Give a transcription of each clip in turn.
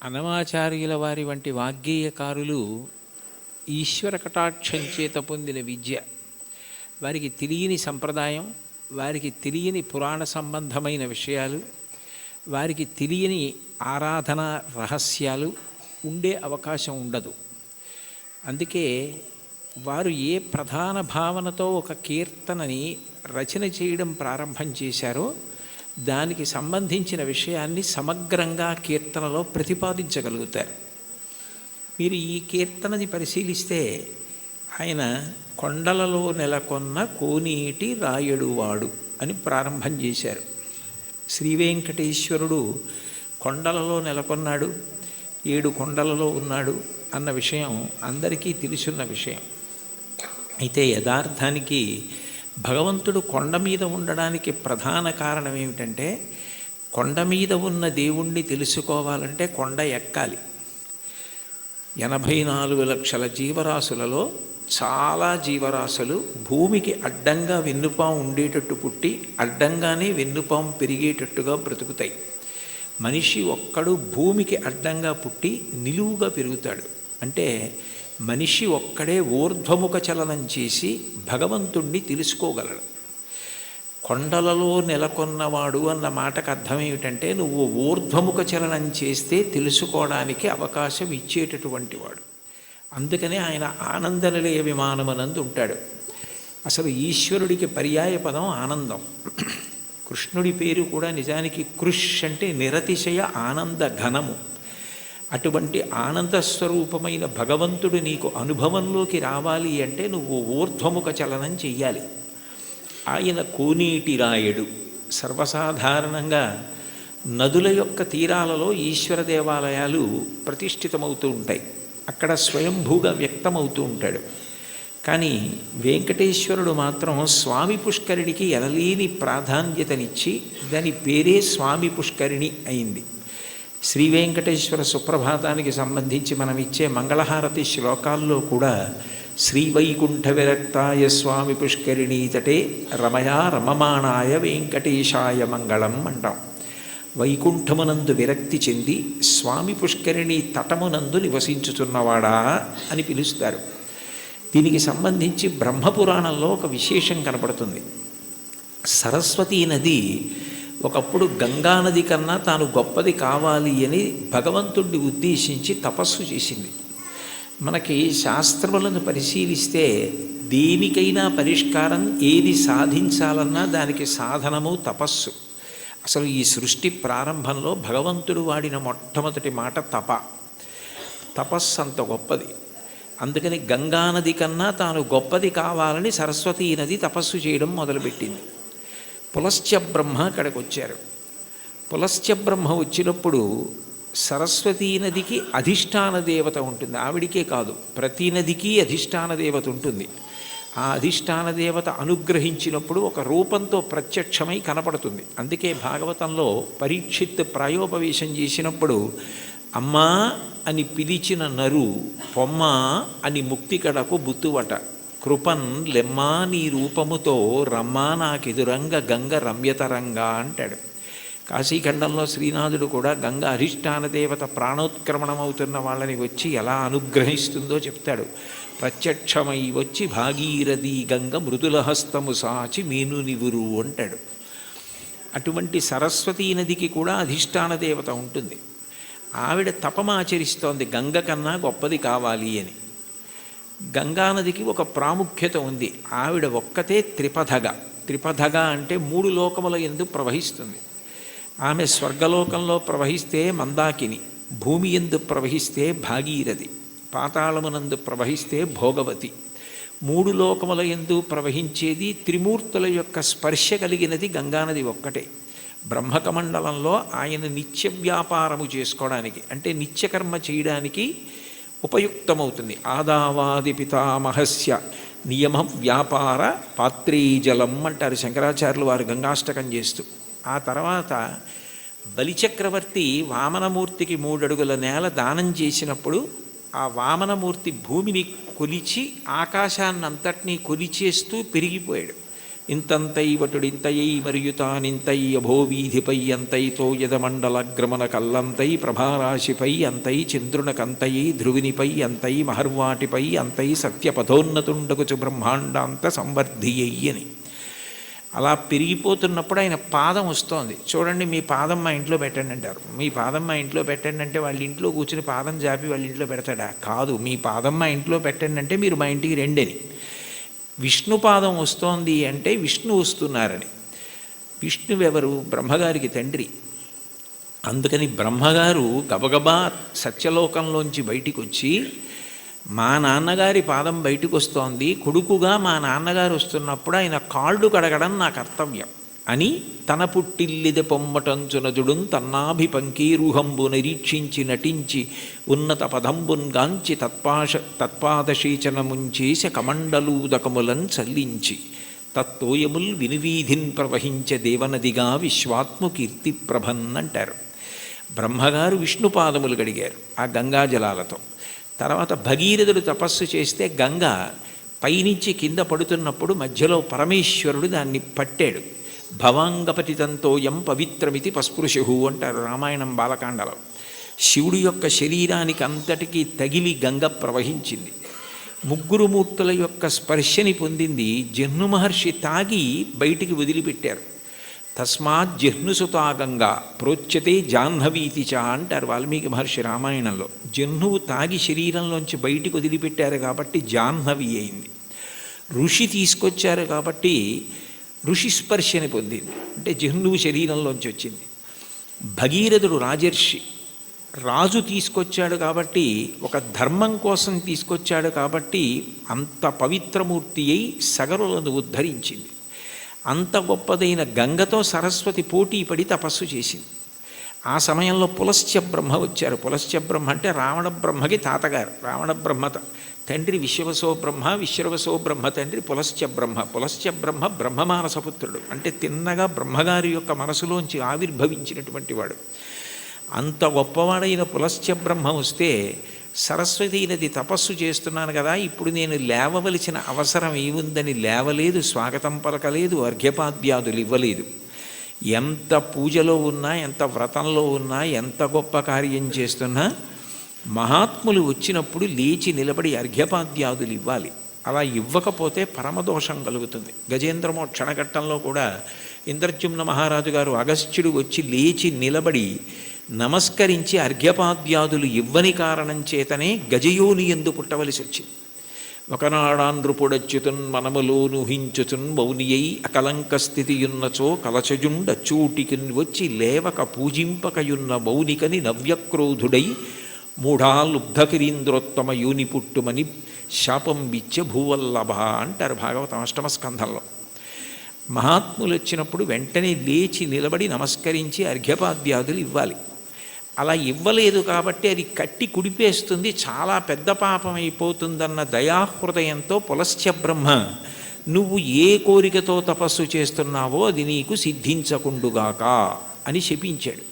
అన్నమాచార్యుల వారి వంటి వాగ్గేయకారులు ఈశ్వర కటాక్షం చేత పొందిన విద్య, వారికి తెలియని సంప్రదాయం, వారికి తెలియని పురాణ సంబంధమైన విషయాలు, వారికి తెలియని ఆరాధన రహస్యాలు ఉండే అవకాశం ఉండదు. అందుకే వారు ఏ ప్రధాన భావనతో ఒక కీర్తనని రచన చేయడం ప్రారంభం చేశారో దానికి సంబంధించిన విషయాన్ని సమగ్రంగా కీర్తనలో ప్రతిపాదించగలుగుతారు. మీరు ఈ కీర్తనని పరిశీలిస్తే ఆయన కొండలలో నెలకొన్న కోనేటి రాయడువాడు అని ప్రారంభం చేశారు. శ్రీవేంకటేశ్వరుడు కొండలలో నెలకొన్నాడు, 7 కొండలలో ఉన్నాడు అన్న విషయం అందరికీ తెలుసున్న విషయం. అయితే యథార్థానికి భగవంతుడు కొండ మీద ఉండడానికి ప్రధాన కారణం ఏమిటంటే, కొండ మీద ఉన్న దేవుణ్ణి తెలుసుకోవాలంటే కొండ ఎక్కాలి. 84 లక్షల జీవరాశులలో చాలా జీవరాశులు భూమికి అడ్డంగా వెన్నుపాము ఉండేటట్టు పుట్టి అడ్డంగానే వెన్నుపాము పెరిగేటట్టుగా బ్రతుకుతాయి. మనిషి ఒక్కడు భూమికి అడ్డంగా పుట్టి నిలువుగా పెరుగుతాడు. అంటే మనిషి ఒక్కడే ఊర్ధ్వముఖ చలనం చేసి భగవంతుణ్ణి తెలుసుకోగలడు. కొండలలో నెలకొన్నవాడు అన్న మాటకు అర్థం ఏమిటంటే, నువ్వు ఊర్ధ్వముఖ చలనం చేస్తే తెలుసుకోవడానికి అవకాశం ఇచ్చేటటువంటి వాడు. అందుకనే ఆయన ఆనంద నిలయ విమానమనందు ఉంటాడు. అసలు ఈశ్వరుడికి పర్యాయ పదం ఆనందం. కృష్ణుడి పేరు కూడా నిజానికి కృష్ అంటే నిరతిశయ ఆనంద ఘనము. అటువంటి ఆనంద స్వరూపమైన భగవంతుడు నీకు అనుభవంలోకి రావాలి అంటే నువ్వు ఊర్ధ్వముఖ చలనం చెయ్యాలి. ఆయన కోనేటి రాయడు. సర్వసాధారణంగా నదుల యొక్క తీరాలలో ఈశ్వర దేవాలయాలు ప్రతిష్ఠితమవుతూ ఉంటాయి. అక్కడ స్వయంభూగా వ్యక్తమవుతూ ఉంటాడు. కానీ వెంకటేశ్వరుడు మాత్రం స్వామి పుష్కరిణికి ఎనలేని ప్రాధాన్యతనిచ్చి దాని పేరే స్వామి పుష్కరిణి అయింది. శ్రీ వెంకటేశ్వర సుప్రభాతానికి సంబంధించి మనం ఇచ్చే మంగళహారతి శ్లోకాల్లో కూడా శ్రీవైకుంఠ విరక్తాయ స్వామి పుష్కరిణీ తటే రమయా రమమాణాయ వెంకటేశాయ మంగళం అంటాం. వైకుంఠమునందు విరక్తి చెంది స్వామి పుష్కరిణి తటమునందు నివసించుతున్నవాడా అని పిలుస్తారు. దీనికి సంబంధించి బ్రహ్మపురాణంలో ఒక విశేషం కనపడుతుంది. సరస్వతీ నది ఒకప్పుడు గంగానది కన్నా తాను గొప్పది కావాలి అని భగవంతుడిని ఉద్దేశించి తపస్సు చేసింది. మనకి శాస్త్రములను పరిశీలిస్తే దేనికైనా పరిష్కారం, ఏది సాధించాలన్నా దానికి సాధనము తపస్సు. అసలు ఈ సృష్టి ప్రారంభంలో భగవంతుడు వాడిన మొట్టమొదటి మాట తపస్సు అంత గొప్పది. అందుకని గంగానది కన్నా తాను గొప్పది కావాలని సరస్వతీ నది తపస్సు చేయడం మొదలుపెట్టింది. పులశ్చ బ్రహ్మ అక్కడికి వచ్చారు. పులశ్చ బ్రహ్మ వచ్చినప్పుడు సరస్వతీ నదికి అధిష్టాన దేవత ఉంటుంది. ఆవిడికే కాదు, ప్రతి నదికి అధిష్టాన దేవత ఉంటుంది. ఆ అధిష్టాన దేవత అనుగ్రహించినప్పుడు ఒక రూపంతో ప్రత్యక్షమై కనపడుతుంది. అందుకే భాగవతంలో పరీక్షిత్ ప్రాయోపవేశం చేసినప్పుడు అమ్మా అని పిలిచిన నరు పొమ్మ అని ముక్తికడకు బుత్తువట, కృపన్ లెమ్మా నీ రూపముతో రమ్మా నాకెదురంగ గంగ రమ్యతరంగా అంటాడు. కాశీఖండంలో శ్రీనాథుడు కూడా గంగ అధిష్టాన దేవత ప్రాణోత్క్రమణమవుతున్న వాళ్ళని వచ్చి ఎలా అనుగ్రహిస్తుందో చెప్తాడు. ప్రత్యక్షమై వచ్చి భాగీరథి గంగ మృదులహస్తము సాచి మీను నివురు అంటాడు. అటువంటి సరస్వతీ నదికి కూడా అధిష్టాన దేవత ఉంటుంది. ఆవిడ తపమాచరిస్తోంది గంగ కన్నా గొప్పది కావాలి అని. గంగానదికి ఒక ప్రాముఖ్యత ఉంది. ఆవిడ ఒక్కతే త్రిపథగ అంటే 3 లోకముల యందు ప్రవహిస్తుంది. ఆమె స్వర్గలోకంలో ప్రవహిస్తే మందాకిని, భూమి యందు ప్రవహిస్తే భాగీరథి, పాతాళమునందు ప్రవహిస్తే భోగవతి. 3 లోకముల యందు ప్రవహించేది త్రిమూర్తుల యొక్క స్పర్శ కలిగినది గంగానది ఒక్కటే. బ్రహ్మకమండలంలో ఆయన నిత్య వ్యాపారము చేసుకోవడానికి అంటే నిత్యకర్మ చేయడానికి ఉపయుక్తమవుతుంది. ఆదావాది పితామహస్య నియమ వ్యాపార పాత్రీ జలం అంటారు శంకరాచార్యులు వారు గంగాష్టకం చేస్తూ. ఆ తర్వాత బలిచక్రవర్తి వామనమూర్తికి 3 అడుగుల నేల దానం చేసినప్పుడు ఆ వామనమూర్తి భూమిని కొలిచి ఆకాశాన్నంతటినీ కొలిచేస్తూ పెరిగిపోయాడు. ఇంతంతైవటుడింతయై మరియు తానింతై అభోవీధిపై అంతైతో యదమండలగ్రమణ కల్లంతై ప్రభారాశిపై అంతై చంద్రునకంతయై ధ్రువినిపై అంతై మహర్వాటిపై అంతై సత్యపథోన్నతుండగుచు బ్రహ్మాండాంత సంవర్ధియ్యి అని. అలా పెరిగిపోతున్నప్పుడు ఆయన పాదం వస్తోంది. చూడండి, మీ పాదం మా ఇంట్లో పెట్టండి అంటారు. మీ పాదం మా ఇంట్లో పెట్టండి అంటే వాళ్ళ ఇంట్లో కూర్చుని పాదం జాపి వాళ్ళ ఇంట్లో పెడతాడా? కాదు. మీ పాదం మా ఇంట్లో పెట్టండి అంటే మీరు మా ఇంటికి రెండని. విష్ణుపాదం వస్తోంది అంటే విష్ణు వస్తున్నారని. విష్ణువెవరు? బ్రహ్మగారికి తండ్రి. అందుకని బ్రహ్మగారు గబగబా సత్యలోకంలోంచి బయటికి వచ్చి, మా నాన్నగారి పాదం బయటకు వస్తోంది, కొడుకుగా మా నాన్నగారు వస్తున్నప్పుడు ఆయన కాళ్ళు కడగడం నా కర్తవ్యం అని తన పుట్టిల్లిది పొమ్మటంచునజుడుం తన్నాభిపంకీరుహంబు నిరీక్షించి నటించి ఉన్నత పదంబున్ గాంచి తత్పాదశీచనముంచేసి కమండలూదకములన్ చల్లించి తత్తోయముల్ వినువీధిన్ ప్రవహించే దేవనదిగా విశ్వాత్ము కీర్తి ప్రభన్ అంటారు. బ్రహ్మగారు విష్ణుపాదములు గడిగారు ఆ గంగాజలాలతో. తర్వాత భగీరథుడు తపస్సు చేస్తే గంగ పైనుంచి కింద పడుతున్నప్పుడు మధ్యలో పరమేశ్వరుడు దాన్ని పట్టాడు. భవాంగపతితంతోయం పవిత్రమితి పస్పృశు అంటారు రామాయణం బాలకాండలో. శివుడి యొక్క శరీరానికి అంతటికీ తగిలి గంగ ప్రవహించింది. ముగ్గురు మూర్తుల యొక్క స్పర్శని పొందింది. జహ్ను మహర్షి తాగి బయటికి వదిలిపెట్టారు. తస్మాత్ జహ్నుసుతా గంగా ప్రోచ్యతే జాహ్నవీతి చ అంటారు వాల్మీకి మహర్షి రామాయణంలో. జహ్నువు తాగి శరీరంలోంచి బయటికి వదిలిపెట్టారు కాబట్టి జాహ్నవి అయింది. ఋషి తీసుకొచ్చారు కాబట్టి ఋషి స్పర్శని పొందింది, అంటే జహ్నువు శరీరంలోంచి వచ్చింది. భగీరథుడు రాజర్షి, రాజు తీసుకొచ్చాడు కాబట్టి, ఒక ధర్మం కోసం తీసుకొచ్చాడు కాబట్టి అంత పవిత్రమూర్తి అయి సగరులను ఉద్ధరించింది. అంత గొప్పదైన గంగతో సరస్వతి పోటీ పడి తపస్సు చేసింది. ఆ సమయంలో పులస్త్య బ్రహ్మ వచ్చారు. పులస్త్య బ్రహ్మ అంటే రావణ బ్రహ్మకి తాతగారు. రావణ బ్రహ్మ తండ్రి విశ్వవసో బ్రహ్మ, విశ్వవసో బ్రహ్మ తండ్రి పులస్త్య బ్రహ్మ. పులస్త్య బ్రహ్మ బ్రహ్మమానసపుత్రుడు, అంటే తిన్నగా బ్రహ్మగారి యొక్క మనసులోంచి ఆవిర్భవించినటువంటి వాడు. అంత గొప్పవాడైన పులస్త్య బ్రహ్మ వస్తే, సరస్వతీ నది తపస్సు చేస్తున్నాను కదా, ఇప్పుడు నేను లేవవలసిన అవసరం ఏముందని లేవలేదు, స్వాగతం పలకలేదు, అర్ఘ్యపాద్యాదులు ఇవ్వలేదు. ఎంత పూజలో ఉన్నా, ఎంత వ్రతంలో ఉన్నా, ఎంత గొప్ప కార్యం చేస్తున్నా మహాత్ములు వచ్చినప్పుడు లేచి నిలబడి అర్ఘ్యపాద్యాదులు ఇవ్వాలి. అలా ఇవ్వకపోతే పరమదోషం కలుగుతుంది. గజేంద్రమోక్షణ ఘట్టంలో కూడా ఇంద్రజుమ్న మహారాజు గారు అగస్త్యుడు వచ్చి లేచి నిలబడి నమస్కరించి అర్ఘ్యపాద్యాదులు ఇవ్వని కారణం చేతనే గజయోని ఎందు పుట్టవలసి వచ్చింది. ఒకనాడాంధ్రుపుడచ్యుతున్ మనములోనుహించుతున్ మౌనియై అకలంక స్థితియున్నచో కలచజుండచూటికిన్ వచ్చి లేవక పూజింపకయున్న మౌనికని నవ్యక్రోధుడై మూఢాలుబ్ధకిరీంద్రోత్తమ యోని పుట్టుమని శాపం విచ్చ భూవల్లభ అంటారు భాగవతం అష్టమ స్కంధంలో. మహాత్ములు వచ్చినప్పుడు వెంటనే లేచి నిలబడి నమస్కరించి అర్ఘ్యపాద్యాదులు ఇవ్వాలి. అలా ఇవ్వలేదు కాబట్టి అది కట్టి కుడిపేస్తుంది, చాలా పెద్ద పాపం అయిపోతుందన్న దయాహృదయంతో పులస్త్య బ్రహ్మ, నువ్వు ఏ కోరికతో తపస్సు చేస్తున్నావో అది నీకు సిద్ధించకుండుగాక అని శపించాడు.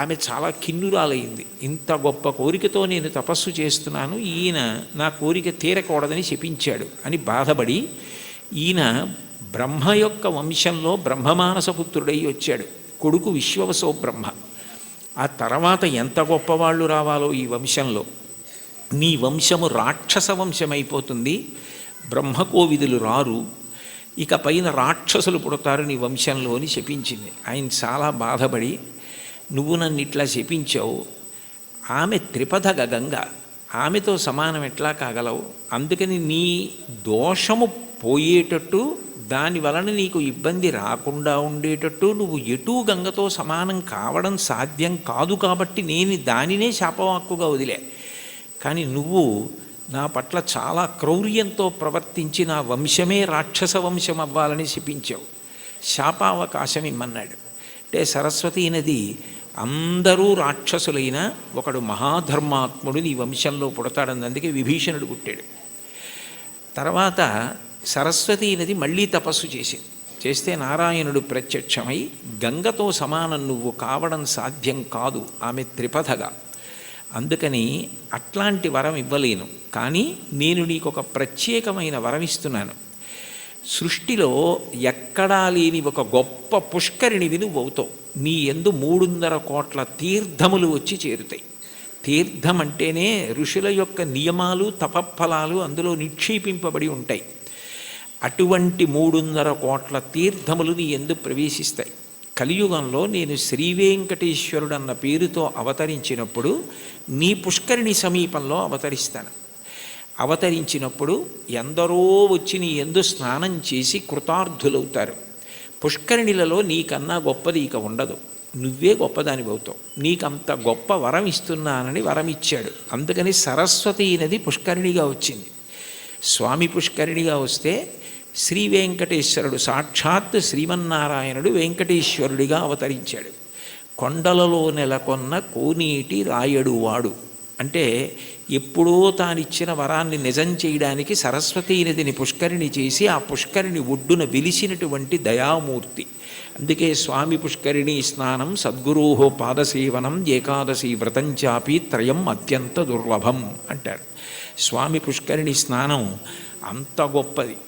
ఆమె చాలా కిన్నురాలైంది. ఇంత గొప్ప కోరికతో నేను తపస్సు చేస్తున్నాను, ఈయన నా కోరిక తీరకూడదని శపించాడు అని బాధపడి, ఈయన బ్రహ్మ యొక్క వంశంలో బ్రహ్మమానసపుత్రుడై వచ్చాడు. కొడుకు విశ్వవసో బ్రహ్మ. ఆ తర్వాత ఎంత గొప్పవాళ్ళు రావాలో ఈ వంశంలో. నీ వంశము రాక్షస వంశమైపోతుంది, బ్రహ్మకోవిదులు రారు, ఇక పైన రాక్షసులు పుడతారు నీ వంశంలో అని శపించింది. ఆయన చాలా బాధపడి, నువ్వు నన్ను ఇట్లా శపించావు, ఆమె త్రిపథగ గంగ, ఆమెతో సమానం ఎట్లా కాగలవు? అందుకని నీ దోషము పోయేటట్టు, దాని వలన నీకు ఇబ్బంది రాకుండా ఉండేటట్టు నువ్వు ఎటూ గంగతో సమానం కావడం సాధ్యం కాదు కాబట్టి నేను దానినే శాపవాక్కుగా వదిలే. కానీ నువ్వు నా పట్ల చాలా క్రౌర్యంతో ప్రవర్తించి నా వంశమే రాక్షస వంశం అవ్వాలని శపించావు, శాపావకాశం ఇమ్మన్నాడు. అంటే సరస్వతీ నది అందరూ రాక్షసులైన ఒకడు మహాధర్మాత్ముడు నీ వంశంలో పుడతాడని అందుకే విభీషణుడు పుట్టాడు. తర్వాత సరస్వతీ నది మళ్ళీ తపస్సు చేస్తే నారాయణుడు ప్రత్యక్షమై, గంగతో సమానం నువ్వు కావడం సాధ్యం కాదు, ఆమె త్రిపథగా, అందుకని అట్లాంటి వరం ఇవ్వలేను, కానీ నేను నీకు ఒక ప్రత్యేకమైన వరం ఇస్తున్నాను. సృష్టిలో ఎక్కడా లేని ఒక గొప్ప పుష్కరిణివి నువ్వు అవుతావు. నీ యందు 300 కోట్ల తీర్థములు వచ్చి చేరుతాయి. తీర్థం అంటేనే ఋషుల యొక్క నియమాలు తపఫలాలు అందులో నిక్షేపింపబడి ఉంటాయి. అటువంటి 300 కోట్ల తీర్థములు నీ యందు ప్రవేశిస్తాయి. కలియుగంలో నేను శ్రీవేంకటేశ్వరుడు అన్న పేరుతో అవతరించినప్పుడు నీ పుష్కరిణి సమీపంలో అవతరిస్తాను. అవతరించినప్పుడు ఎందరో వచ్చి నీ యందు స్నానం చేసి కృతార్థులవుతారు. పుష్కరిణిలలో నీకన్నా గొప్పది ఇక ఉండదు. నువ్వే గొప్పదానివి అవుతావు. నీకంత గొప్ప వరం ఇస్తున్నానని వరం ఇచ్చాడు. అందుకని సరస్వతి నది పుష్కరిణిగా వచ్చింది. స్వామి పుష్కరిణిగా వస్తే శ్రీ వెంకటేశ్వరుడు సాక్షాత్ శ్రీమన్నారాయణుడు వెంకటేశ్వరుడిగా అవతరించాడు. కొండలలో నెలకొన్న కోనేటి రాయడు వాడు అంటే ఎప్పుడో తానిచ్చిన వరాన్ని నిజం చేయడానికి సరస్వతీ నదిని పుష్కరిణి చేసి ఆ పుష్కరిణి ఒడ్డున వెలిసినటువంటి దయామూర్తి. అందుకే స్వామి పుష్కరిణి స్నానం సద్గురోహో పాదసేవనం ఏకాదశి వ్రతంచాపి త్రయం అత్యంత దుర్లభం అంటారు. స్వామి పుష్కరిణి స్నానం అంత గొప్పది.